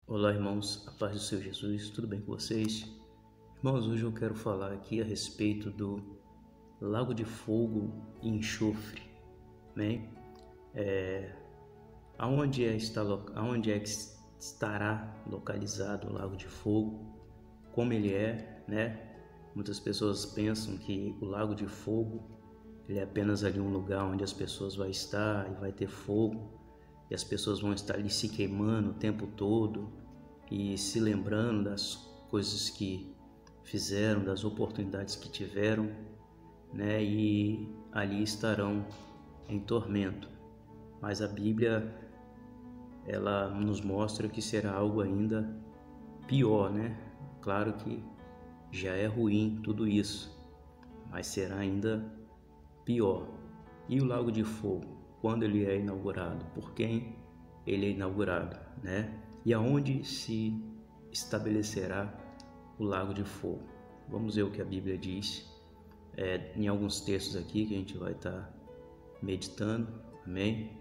Olá, irmãos, a paz do Senhor Jesus, tudo bem com vocês? Irmãos, hoje eu quero falar aqui a respeito do lago de fogo e enxofre, né? Aonde é que estará localizado o lago de fogo, como ele é, né? Muitas pessoas pensam que o lago de fogo ele é apenas ali um lugar onde as pessoas vão estar e vai ter fogo, e as pessoas vão estar ali se queimando o tempo todo e se lembrando das coisas que fizeram, das oportunidades que tiveram, né? E ali estarão em tormento. Mas a Bíblia, ela nos mostra que será algo ainda pior, né? Claro que já é ruim tudo isso, mas será ainda pior. E o lago de fogo, quando ele é inaugurado? Por quem ele é inaugurado, né? E aonde se estabelecerá o lago de fogo? Vamos ver o que a Bíblia diz em alguns textos aqui que a gente vai estar meditando, amém?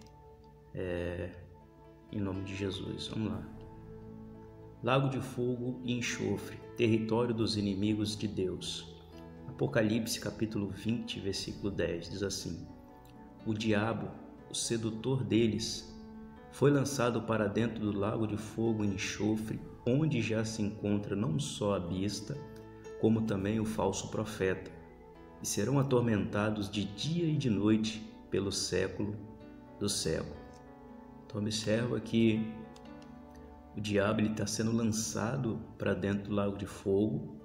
Em nome de Jesus, vamos lá. Lago de fogo e enxofre, território dos inimigos de Deus. Apocalipse capítulo 20, versículo 10, diz assim: O diabo, o sedutor deles, foi lançado para dentro do lago de fogo e enxofre, onde já se encontra não só a besta, como também o falso profeta, e serão atormentados de dia e de noite pelo século do século. Então observa que o diabo está sendo lançado para dentro do lago de fogo,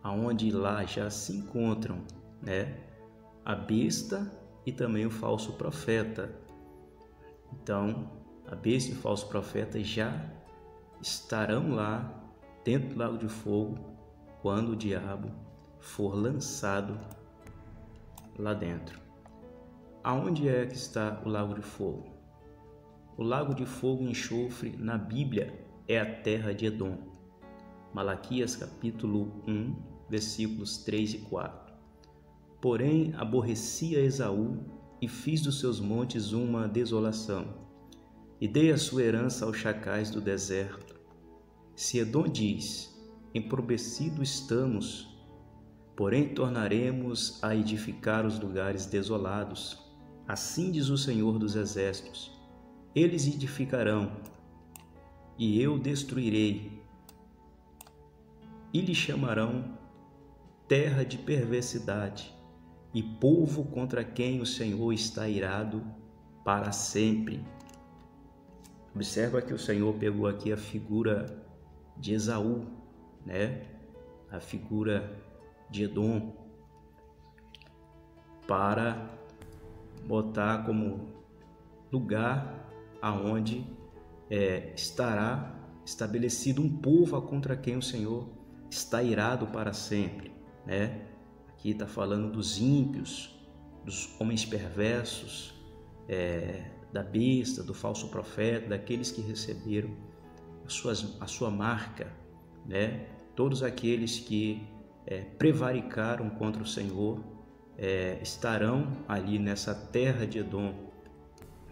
aonde lá já se encontram, né, a besta e também o falso profeta. Então, a besta e o falso profeta já estarão lá dentro do lago de fogo quando o diabo for lançado lá dentro. Aonde é que está o lago de fogo? O lago de fogo e enxofre na Bíblia é a terra de Edom. Malaquias capítulo 1, versículos 3 e 4. Porém, aborrecia Esaú e fiz dos seus montes uma desolação, e dei a sua herança aos chacais do deserto. Se Edom diz, empobrecido estamos, porém tornaremos a edificar os lugares desolados. Assim diz o Senhor dos Exércitos: eles edificarão, e eu destruirei, e lhe chamarão terra de perversidade, e povo contra quem o Senhor está irado para sempre. Observa que o Senhor pegou aqui a figura de Esaú, né? A figura de Edom, para botar como lugar aonde estará estabelecido um povo contra quem o Senhor está irado para sempre, né? Aqui está falando dos ímpios, dos homens perversos, da besta, do falso profeta, daqueles que receberam a sua marca, né? Todos aqueles que prevaricaram contra o Senhor estarão ali nessa terra de Edom,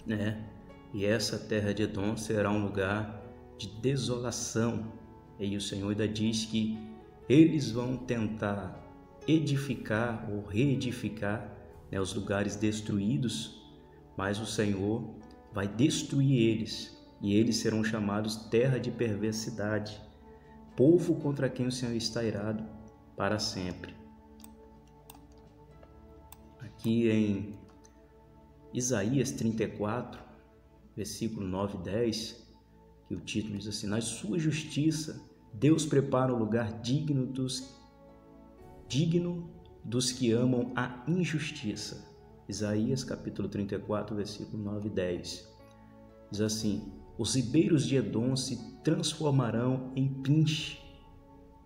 né? E essa terra de Edom será um lugar de desolação. E o Senhor ainda diz que eles vão tentar edificar ou reedificar, né, os lugares destruídos, mas o Senhor vai destruir eles, e eles serão chamados terra de perversidade, povo contra quem o Senhor está irado para sempre. Aqui em Isaías 34, versículo 9 e 10, que o título diz assim: na sua justiça Deus prepara um lugar digno dos que amam a injustiça. Isaías capítulo 34, versículo 9 e 10. Diz assim: os ribeiros de Edom se transformarão em pinche,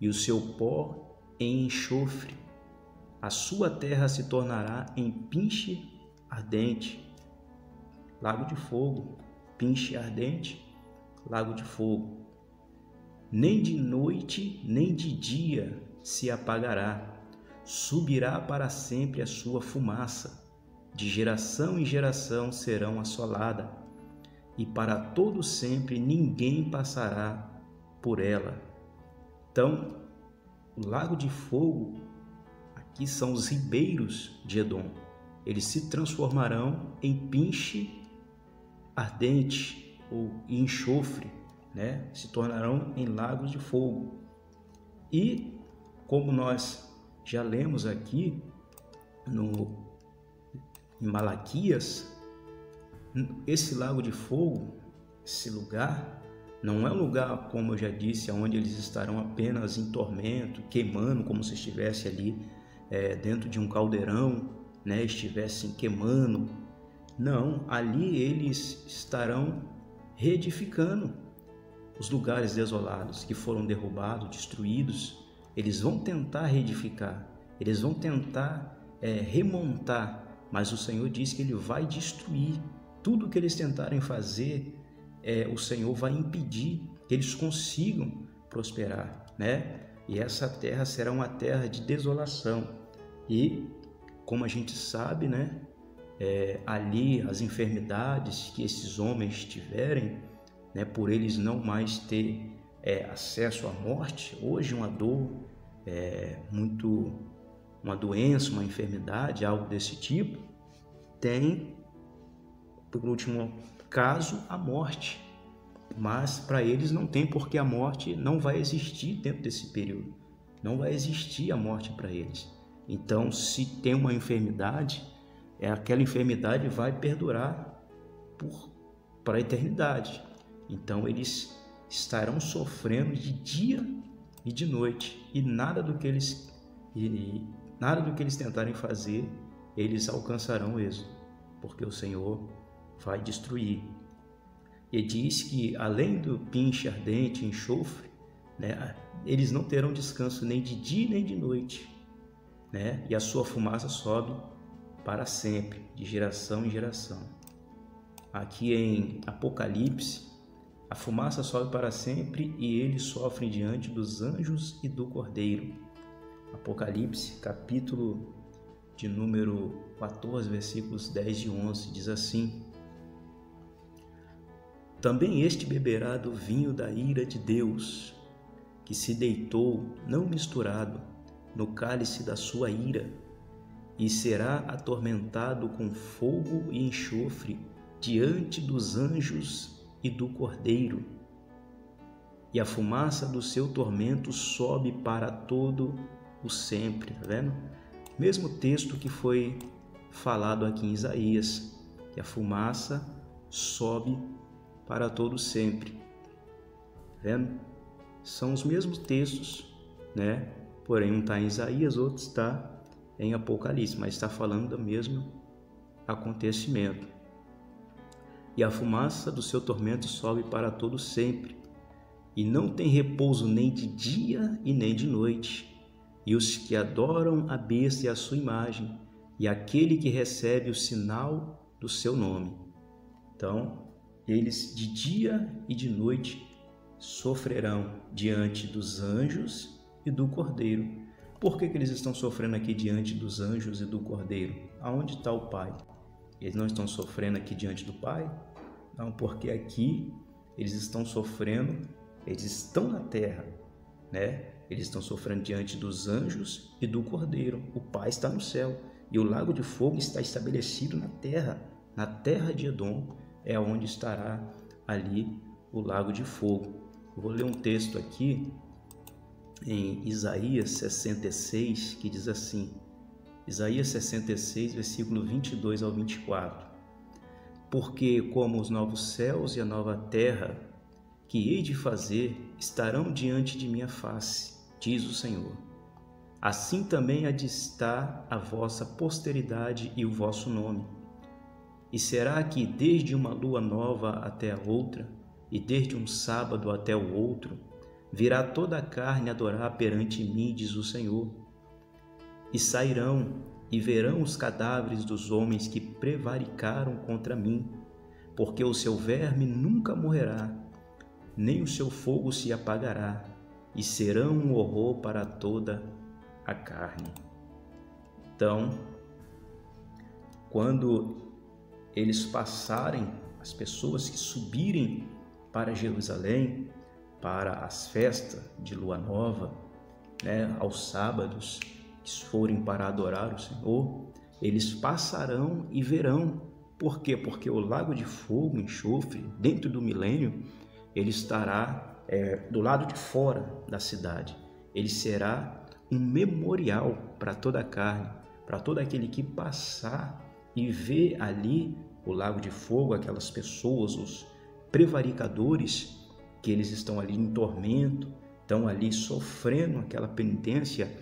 e o seu pó em enxofre. A sua terra se tornará em pinche ardente. Lago de fogo, pinche ardente, lago de fogo. Nem de noite, nem de dia se apagará. Subirá para sempre a sua fumaça. De geração em geração serão assolada, e para todo sempre ninguém passará por ela. Então, o lago de fogo, aqui são os ribeiros de Edom. Eles se transformarão em pinche ardente ou em enxofre, né? Se tornarão em lagos de fogo. E, como nós já lemos aqui em Malaquias, esse lago de fogo, esse lugar, não é um lugar, como eu já disse, onde eles estarão apenas em tormento, queimando, como se estivesse ali dentro de um caldeirão, né? Estivessem queimando. Não, ali eles estarão reedificando os lugares desolados que foram derrubados, destruídos. Eles vão tentar reedificar, eles vão tentar remontar, mas o Senhor diz que Ele vai destruir tudo que eles tentarem fazer. O Senhor vai impedir que eles consigam prosperar, né? E essa terra será uma terra de desolação. E, como a gente sabe, né? Ali as enfermidades que esses homens tiverem, né? Por eles não mais ter acesso à morte, hoje uma dor, uma doença, uma enfermidade, algo desse tipo, tem, por último caso, a morte. Mas para eles não tem, porque a morte não vai existir dentro desse período. Não vai existir a morte para eles. Então, se tem uma enfermidade, aquela enfermidade vai perdurar para a eternidade. Então, eles estarão sofrendo de dia e de noite. E nada do que eles tentarem fazer, eles alcançarão êxito, porque o Senhor vai destruir. E diz que, além do pinche ardente, enxofre, né, eles não terão descanso nem de dia nem de noite, né? E a sua fumaça sobe para sempre, de geração em geração. Aqui em Apocalipse, a fumaça sobe para sempre e eles sofrem diante dos anjos e do Cordeiro. Apocalipse, capítulo de número 14, versículos 10 e 11, diz assim: Também este beberá do vinho da ira de Deus, que se deitou, não misturado, no cálice da sua ira, e será atormentado com fogo e enxofre diante dos anjos e do Cordeiro. E a fumaça do seu tormento sobe para todo o sempre. Tá vendo? Mesmo texto que foi falado aqui em Isaías, que a fumaça sobe para todo sempre. Tá vendo? São os mesmos textos, né? Porém, um está em Isaías, outro está em Apocalipse, mas está falando do mesmo acontecimento. E a fumaça do seu tormento sobe para todo sempre, e não tem repouso nem de dia e nem de noite. E os que adoram a besta e a sua imagem, e aquele que recebe o sinal do seu nome. Então, eles de dia e de noite sofrerão diante dos anjos e do Cordeiro. Por que eles estão sofrendo aqui diante dos anjos e do Cordeiro? Aonde está o Pai? Eles não estão sofrendo aqui diante do Pai? Não, porque aqui eles estão sofrendo, eles estão na terra, né? Eles estão sofrendo diante dos anjos e do Cordeiro. O Pai está no céu e o lago de fogo está estabelecido na terra de Edom, é onde estará ali o lago de fogo. Eu vou ler um texto aqui em Isaías 66, que diz assim, Isaías 66, versículo 22 ao 24. Porque como os novos céus e a nova terra que hei de fazer estarão diante de minha face, diz o Senhor, assim também há de estar a vossa posteridade e o vosso nome. E será que desde uma lua nova até a outra, e desde um sábado até o outro, virá toda a carne adorar perante mim, diz o Senhor. E sairão e verão os cadáveres dos homens que prevaricaram contra mim, porque o seu verme nunca morrerá, nem o seu fogo se apagará, e serão um horror para toda a carne. Então, quando eles passarem, as pessoas que subirem para Jerusalém, para as festas de lua nova, né, aos sábados, que forem para adorar o Senhor, eles passarão e verão. Por quê? Porque o lago de fogo, enxofre, dentro do milênio, ele estará do lado de fora da cidade. Ele será um memorial para toda a carne, para todo aquele que passar e ver ali o lago de fogo, aquelas pessoas, os prevaricadores, que eles estão ali em tormento, estão ali sofrendo aquela penitência.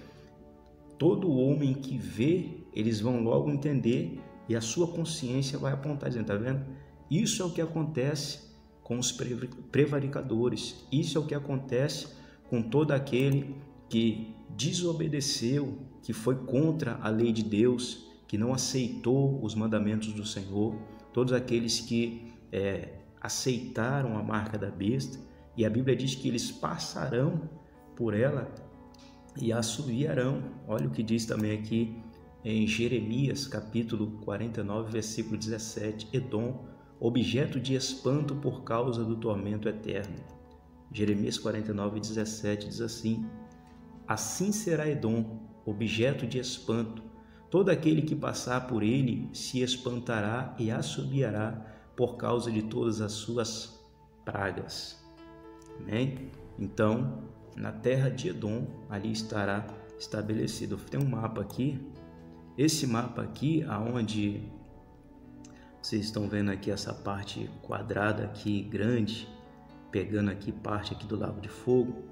Todo homem que vê, eles vão logo entender e a sua consciência vai apontar, dizendo, tá vendo? Isso é o que acontece com os prevaricadores, isso é o que acontece com todo aquele que desobedeceu, que foi contra a lei de Deus, que não aceitou os mandamentos do Senhor, todos aqueles que aceitaram a marca da besta, e a Bíblia diz que eles passarão por ela e assobiarão. Olha o que diz também aqui em Jeremias, capítulo 49, versículo 17, Edom, objeto de espanto por causa do tormento eterno. Jeremias 49, 17 diz assim, assim será Edom, objeto de espanto, todo aquele que passar por ele se espantará e assobiará por causa de todas as suas pragas. Amém? Então, na terra de Edom, ali estará estabelecido. Tem um mapa aqui, esse mapa aqui, aonde vocês estão vendo aqui essa parte quadrada aqui, grande, pegando aqui parte aqui do Lago de Fogo,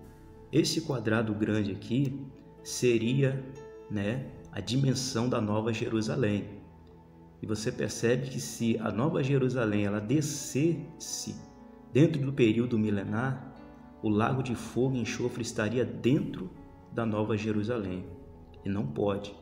esse quadrado grande aqui seria, né, a dimensão da Nova Jerusalém. E você percebe que se a Nova Jerusalém ela descesse dentro do período milenar, o lago de fogo e enxofre estaria dentro da Nova Jerusalém. E não pode.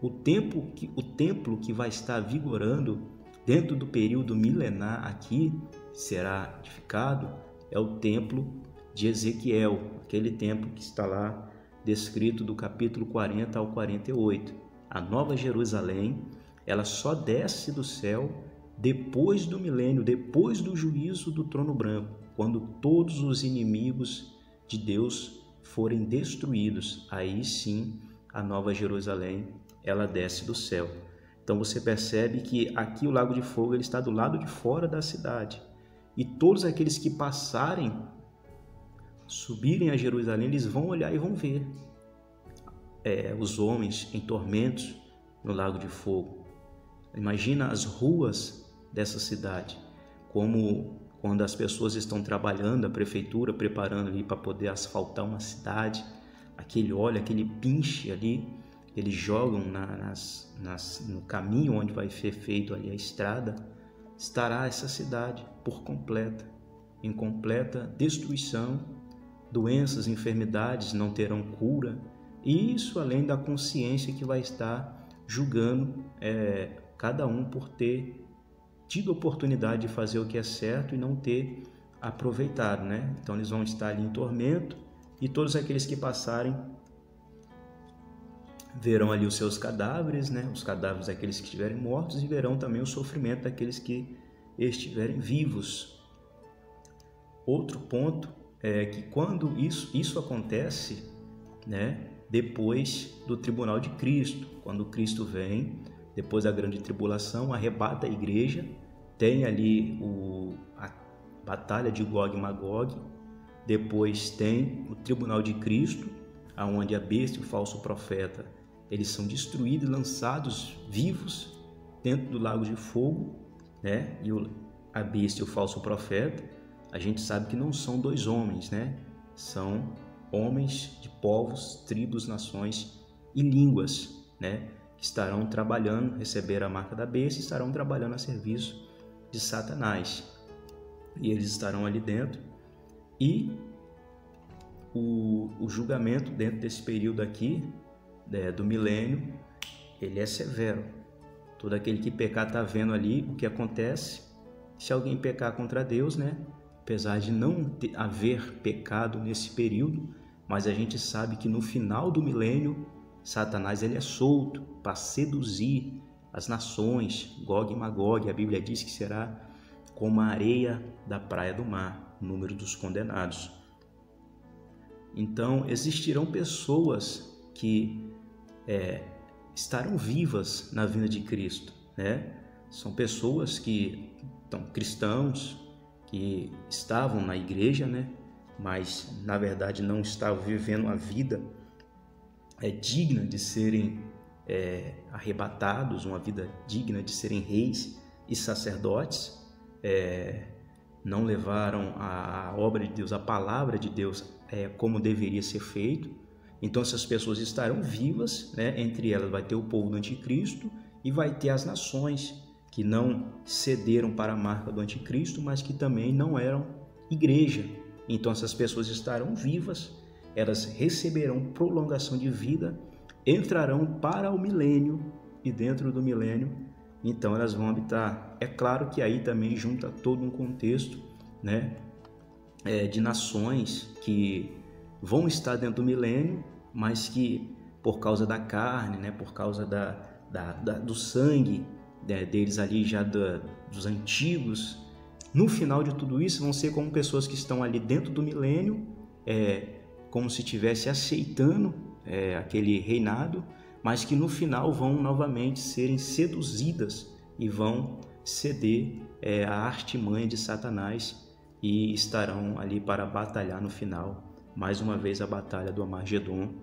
O templo que vai estar vigorando dentro do período milenar aqui, será edificado, é o templo de Ezequiel, aquele templo que está lá descrito do capítulo 40 ao 48. A Nova Jerusalém, ela só desce do céu depois do milênio, depois do juízo do trono branco, quando todos os inimigos de Deus forem destruídos. Aí sim, a Nova Jerusalém, ela desce do céu. Então você percebe que aqui o Lago de Fogo ele está do lado de fora da cidade. E todos aqueles que passarem, subirem a Jerusalém, eles vão olhar e vão ver os homens em tormentos no Lago de Fogo. Imagina as ruas dessa cidade, como quando as pessoas estão trabalhando, a prefeitura preparando ali para poder asfaltar uma cidade, aquele óleo, aquele pinche ali, eles jogam no caminho onde vai ser feito ali a estrada, estará essa cidade por completa, em completa destruição, doenças, enfermidades não terão cura, e isso além da consciência que vai estar julgando cada um por ter tido oportunidade de fazer o que é certo e não ter aproveitado, né? Então eles vão estar ali em tormento e todos aqueles que passarem verão ali os seus cadáveres, né? Os cadáveres daqueles que estiverem mortos, e verão também o sofrimento daqueles que estiverem vivos. Outro ponto é que quando isso acontece, né? Depois do tribunal de Cristo, quando Cristo vem, depois da grande tribulação, arrebata a igreja, tem ali a batalha de Gog e Magog, depois tem o tribunal de Cristo, onde a besta e o falso profeta, eles são destruídos e lançados vivos dentro do lago de fogo, né? E a besta e o falso profeta, a gente sabe que não são dois homens, né? São homens de povos, tribos, nações e línguas, né? Que estarão trabalhando, receber a marca da besta, e estarão trabalhando a serviço de Satanás. E eles estarão ali dentro. E o julgamento dentro desse período aqui, do milênio, ele é severo. Todo aquele que pecar está vendo ali o que acontece. Se alguém pecar contra Deus, né? Apesar de não haver pecado nesse período, mas a gente sabe que no final do milênio, Satanás ele é solto para seduzir as nações, Gog e Magog. A Bíblia diz que será como a areia da praia do mar, o número dos condenados. Então, existirão pessoas que estarão vivas na vinda de Cristo, né? São pessoas que são cristãos, que estavam na igreja, né? Mas, na verdade, não estavam vivendo a vida digna de serem arrebatados, uma vida digna de serem reis e sacerdotes, não levaram a obra de Deus, a palavra de Deus como deveria ser feito. Então essas pessoas estarão vivas, né? Entre elas vai ter o povo do anticristo e vai ter as nações que não cederam para a marca do anticristo, mas que também não eram igreja. Então essas pessoas estarão vivas, elas receberão prolongação de vida, entrarão para o milênio e dentro do milênio, então elas vão habitar. É claro que aí também junta todo um contexto, né, de nações que vão estar dentro do milênio, mas que por causa da carne, né, por causa do sangue deles ali já dos antigos, no final de tudo isso vão ser como pessoas que estão ali dentro do milênio, como se estivesse aceitando aquele reinado, mas que no final vão novamente serem seduzidas e vão ceder à artimanha de Satanás e estarão ali para batalhar no final, mais uma vez a batalha do Armagedon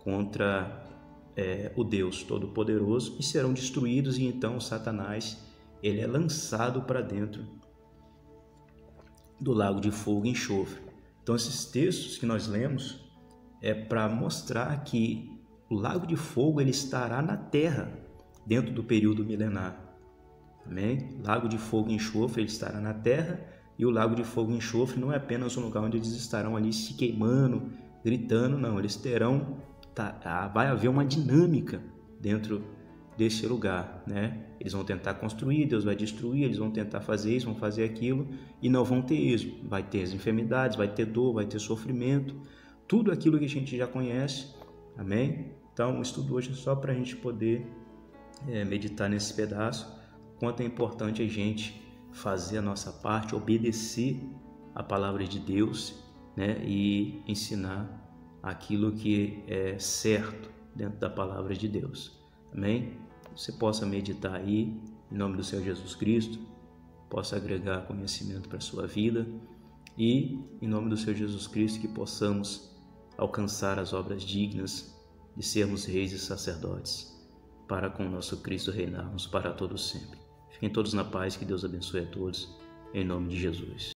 contra o Deus Todo-Poderoso, e serão destruídos, e então Satanás ele é lançado para dentro do lago de fogo e enxofre. Então esses textos que nós lemos é para mostrar que o lago de fogo ele estará na terra dentro do período milenar. Amém? Lago de fogo e enxofre ele estará na terra, e o lago de fogo e enxofre não é apenas um lugar onde eles estarão ali se queimando, gritando, não, eles terão, vai haver uma dinâmica dentro desse lugar, né? Eles vão tentar construir, Deus vai destruir, eles vão tentar fazer isso, vão fazer aquilo, e não vão ter êxito. Vai ter as enfermidades, vai ter dor, vai ter sofrimento, tudo aquilo que a gente já conhece, amém? Então o estudo hoje é só para a gente poder meditar nesse pedaço, quanto é importante a gente fazer a nossa parte, obedecer a palavra de Deus, né? E ensinar aquilo que é certo dentro da palavra de Deus, amém? Você possa meditar aí, em nome do Senhor Jesus Cristo, possa agregar conhecimento para a sua vida, e em nome do Senhor Jesus Cristo que possamos alcançar as obras dignas de sermos reis e sacerdotes, para com o nosso Cristo reinarmos para todos sempre. Fiquem todos na paz, que Deus abençoe a todos, em nome de Jesus.